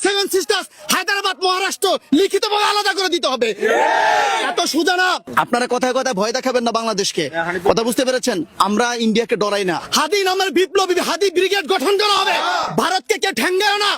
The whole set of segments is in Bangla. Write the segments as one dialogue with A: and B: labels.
A: সেভেন সিস্টার্স হায়দ্রাবাদ মহারাষ্ট্র লিখিতভাবে আলাদা করে দিতে হবে। এত সোজা না। আপনারা কথায় কথায় ভয় দেখাবেন না বাংলাদেশকে, কথা বুঝতে পেরেছেন? আমরা ইন্ডিয়াকে ডরাই না। হাদি নামের বিপ্লবী হাদি ব্রিগেড গঠন করা হবে। ভারতকে কে ঠেঙ্গায় না।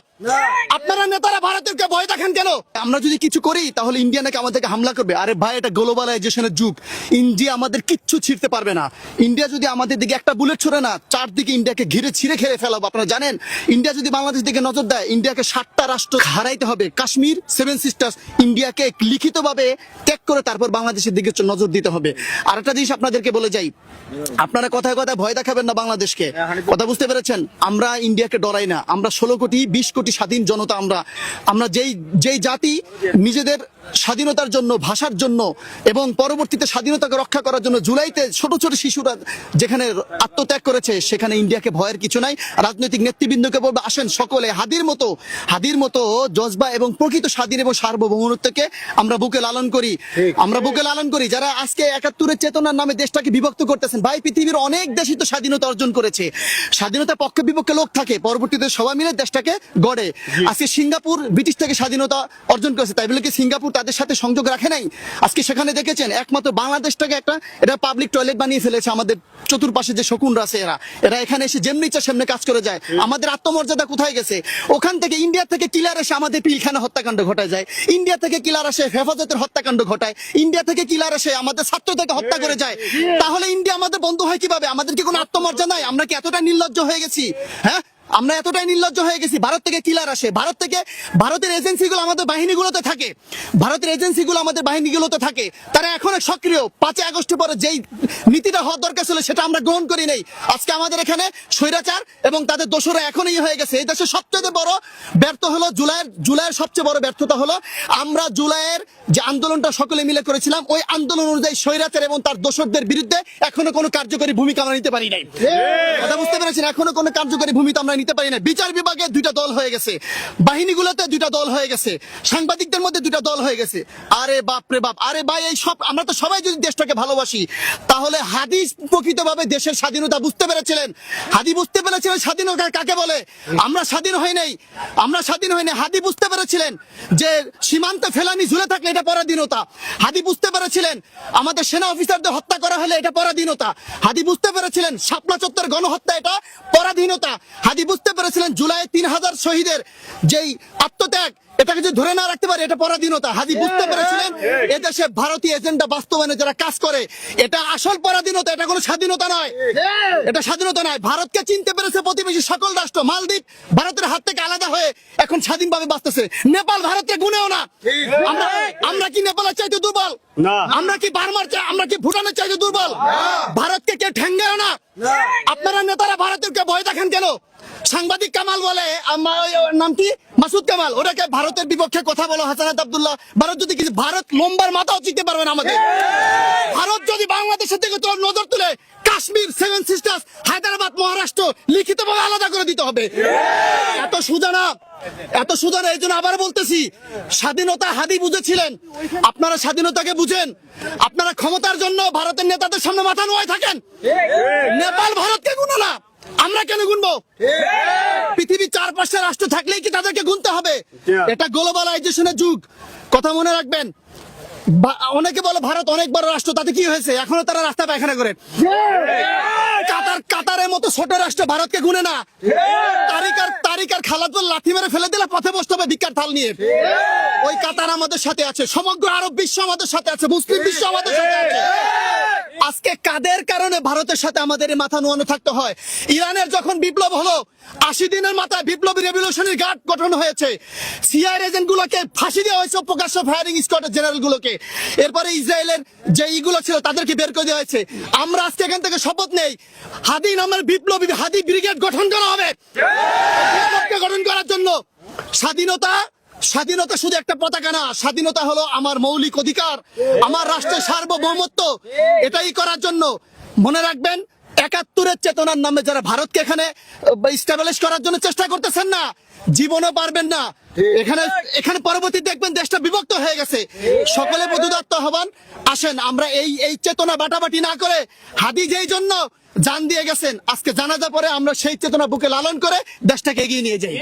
A: আপনারা নেতারা ভারতেরকে ভয় দেখেন কেন? আমরা যদি কিছু করি তাহলে ইন্ডিয়া নাকি আমাদেরকে হামলা করবে। আরে ভাই, এটা গ্লোবালাইজেশনের যুগ। ইন্ডিয়া আমাদের কিচ্ছু ছিঁড়তে পারবে না। ইন্ডিয়া যদি আমাদের দিকে একটা বুলেট ছড়ে না, চারদিকে ইন্ডিয়াকে ঘিরে ছিঁড়ে খেয়ে ফেলাবো। আপনারা জানেন, ইন্ডিয়া যদি বাংলাদেশ দিকে নজর দেয়, ইন্ডিয়াকে 7টা রাষ্ট্র হারাইতে হবে। কাশ্মীর, সেভেন সিস্টার্স, ইন্ডিয়াকে লিখিতভাবে ত্যাগ করে তারপর বাংলাদেশের দিকে নজর দিতে হবে। আর একটা জিনিস আপনাদেরকে বলে যাই, আপনারা কথায় কথায় ভয় দেখাবেন না বাংলাদেশকে, কথা বুঝতে পেরেছেন? আমরা ইন্ডিয়াকে ডরাই না। আমরা 16 কোটি 20 কোটি স্বাধীন জনতা। আমরা যেই জাতি নিজেদের স্বাধীনতার জন্য, ভাষার জন্য এবং পরবর্তীতে স্বাধীনতাকে রক্ষা করার জন্য জুলাইতে ছোট ছোট শিশুরা যেখানে আত্মত্যাগ করেছে, সেখানে ইন্ডিয়াকে ভয়ের কিছু নাই। রাজনৈতিক নেতৃবৃন্দকে বলবো, আসেন সকলে হাদির মতো জজবা এবং প্রকৃত স্বাধীন এবং সার্বভৌমত্বকে আমরা বুকে লালন করি। যারা আজকে 71-এর চেতনার নামে দেশটাকে বিভক্ত করতেছেন, ভাই পৃথিবীর অনেক দেশই তো স্বাধীনতা অর্জন করেছে। স্বাধীনতা পক্ষে বিপক্ষে লোক থাকে, পরবর্তীতে সবাই মিলে দেশটাকে গড়ে। আজকে সিঙ্গাপুর ব্রিটিশ থেকে স্বাধীনতা অর্জন করেছে, তাই বলে কি সিঙ্গাপুর তাদের সাথে সংযোগ রাখে নাই? আজকে সেখানে দেখেছেন একমাত্র বাংলাদেশটাকে এটা পাবলিক টয়লেট বানিয়ে ফেলেছে। আমাদের চতুর্পাশে যে শকুনরা আছে, এরা এখানে এসে যেমনি ইচ্ছা সেমনি কাজ করে যায়। আমাদের আত্মমর্যাদা কোথায় গেছে? ওখান থেকে ইন্ডিয়া থেকে কিলার এসে আমাদের পিলখানা হত্যাকাণ্ড ঘটায় যায়। ইন্ডিয়া থেকে কিলার আসে হেফাজতের হত্যাকাণ্ড ঘটায়। ইন্ডিয়া থেকে কিলার এসে আমাদের ছাত্রদেরকে হত্যা করে যায়। তাহলে ইন্ডিয়া আমাদের বন্ধু হয় কিভাবে? আমাদের কি কোনো আত্মমর্যাদা নাই? আমরা কি এতটা নির্লজ্জ হয়ে গেছি? হ্যাঁ, আমরা এতটাই নির্লজ্জ হয়ে গেছি। ভারত থেকে কিলার আসে, ভারতের এজেন্সিগুলো আমাদের বাহিনীগুলোতে থাকে। তারা এখন সক্রিয়। 5 আগস্টের পরে যেই নীতিটা হওয়ার দরকার ছিল সেটা আমরা গ্রহণ করি নাই। আজকে আমাদের এখানে স্বৈরাচার এবং তাদের দোষরা এখনই হয়ে গেছে। এই দেশের সবচেয়ে বড় ব্যর্থ হলো জুলাইয়ের সবচেয়ে বড় ব্যর্থতা হলো আমরা জুলাইয়ের যে আন্দোলনটা সকলে মিলে করেছিলাম, ওই আন্দোলন অনুযায়ী স্বৈরাচার এবং তার দোষরদের বিরুদ্ধে এখনো কোনো কার্যকরী ভূমিকা আমরা নিতে পারি নাই। কথা বুঝতে পেরেছেন? এখনো কোনো কার্যকরী ভূমিকা আমরা নিতে পারি না। বিচার বিভাগে 2টা দল হয়ে গেছে, বাহিনীগুলোতে 2টা দল হয়ে গেছে, সাংবাদিকদের মধ্যে 2টা দল হয়ে গেছে। আরে বাপ রে বাপ! আরে ভাই, এই সব আমরা তো সবাই যদি দেশটাকে ভালোবাসি, তাহলে হাদি প্রকৃতভাবে দেশের স্বাধীনতা বুঝতে পেরেছিলেন। হাদি বুঝতে পেরেছিলেন স্বাধীনতা কাকে বলে। আমরা স্বাধীন হই নাই। হাদি বুঝতে পেরেছিলেন যে সীমান্তে ফেলানি ঝুলে থাকলে এটা পরাধীনতা। হাদি বুঝতে পেরেছিলেন আমাদের সেনা অফিসারদের হত্যা করা হলে এটা পরাধীনতা। হাদি বুঝতে পেরেছিলেন শাপলা চত্বর গণহত্যা এটা পরাধীনতা। হাদি বুঝতে পেরেছিলেন জুলাই 3000 শহীদের যেই আত্মত্যাগ, এটাকে যদি ধরে না রাখতে পারে এটা পরাধীনতা। হাদি বুঝতে পেরেছিলেন এদেশে ভারতীয় এজেন্ডা বাস্তবায়নে যারা কাজ করে এটা আসল পরাধীনতা, এটা কোনো স্বাধীনতা নয়। এটা স্বাধীনতা নয়। ভারতকে চিনতে পেরেছে প্রতিবেশী সকল রাষ্ট্র। মালদ্বীপ ভারতের হাত থেকে আলাদা হয়ে এখন স্বাধীনভাবে বাঁচতেছে। নেপাল ভারতকে গুনেও না। আমরা কি নেপালের চাইতে দুর্বল? আমরা কি আমরা কি ভুটানের চাইতে দুর্বল? ভারতকে কে ঠেঙ্গায় না। আপনারা নেতারা ভারতেরকে ভয় দেখেন কেন? সাংবাদিক কামাল বলে, নাম কি, মাসুদ কামাল, ওটাকে ভারতের বিপক্ষে কথা বলো হাসানাত আব্দুল্লাহ। ভারত লম্বার মাথাও চিনতে পারবে না আমাদের। ভারত যদি বাংলাদেশের দিকে তোর নজর তুলে, কাশ্মীর, সেভেন সিস্টার্স, হায়দ্রাবাদ মহারাষ্ট্র লিখিতভাবে আলাদা করে দিতে হবে। এত সোজা না। এই জন্য আবার বলতেছি, স্বাধীনতা হাদি বুঝেছিলেন, আপনারা স্বাধীনতাকে বুঝেন। আপনারা ক্ষমতার জন্য ভারতের নেতাদের সামনে মাথা নোয়ায় থাকেন। নেপাল ভারতকে গুনো না, আমরা কেন গুনবো? পৃথিবীর 4-5টা রাষ্ট্র থাকলেই কি তাদেরকে গুনতে হবে? এটা গ্লোবালাইজেশনের যুগ, কথা মনে রাখবেন। অনেকে বলে ভারত অনেক বড় রাষ্ট্র, তাতে কি হয়েছে? এখনো তারা রাস্তা পায়খানা করে। কাতারের মতো ছোট রাষ্ট্র ভারতকে গুনে না। তারিকার খালাতুল লাথি মেরে ফেলে দিলে পথে বসতে হবে ভিক্ষার থাল নিয়ে। ওই কাতার আমাদের সাথে আছে, সমগ্র আরব বিশ্ব আমাদের সাথে আছে, মুসলিম বিশ্ব আমাদের সাথে আছে। আজকে কাদের কারণে ভারতের সাথে আমাদের মাথা নোয়ানো থাকতে হয়? ইরানের যখন বিপ্লব হলো, 80 দিনের মাথায় বিপ্লবী রেভলিউশনারি গার্ড গঠন হয়েছে। সিআইএ এজেন্ট গুলোকে ফাঁসি দেওয়া হয়েছে, প্রকাশ্য ফায়ারিং স্কোয়াডের জেনারেল গুলোকে। এরপরে ইসরায়েলের যে ইগুলো ছিল তাদেরকে বের করে দেওয়া হয়েছে। আমরা আজকে এখান থেকে শপথ নেই, হাদি নামের বিপ্লবী হাদি ব্রিগেড গঠন করা হবে। গঠন করার জন্য স্বাধীনতা শুধু একটা পতাকা না, স্বাধীনতা হলো আমার মৌলিক অধিকার, আমার রাষ্ট্রের সার্বভৌমত্ব। এটাই করার জন্য মনে রাখবেন, 71-এর চেতনার নামে যারা ভারতকে এখানে স্টাবলিশ করার জন্য চেষ্টা করতেছেন না, জীবনও পারবেন না। এখানে পরবর্তী দেখবেন দেশটা বিভক্ত হয়ে গেছে। সকলে প্রতিদত্ত হবেন। আসেন আমরা এই চেতনা বাটাবাটি না করে, হাদি যেই জন্য জান দিয়ে গেছেন, আজকে জানাজা পরে আমরা সেই চেতনা বুকে লালন করে দেশটাকে এগিয়ে নিয়ে যাই।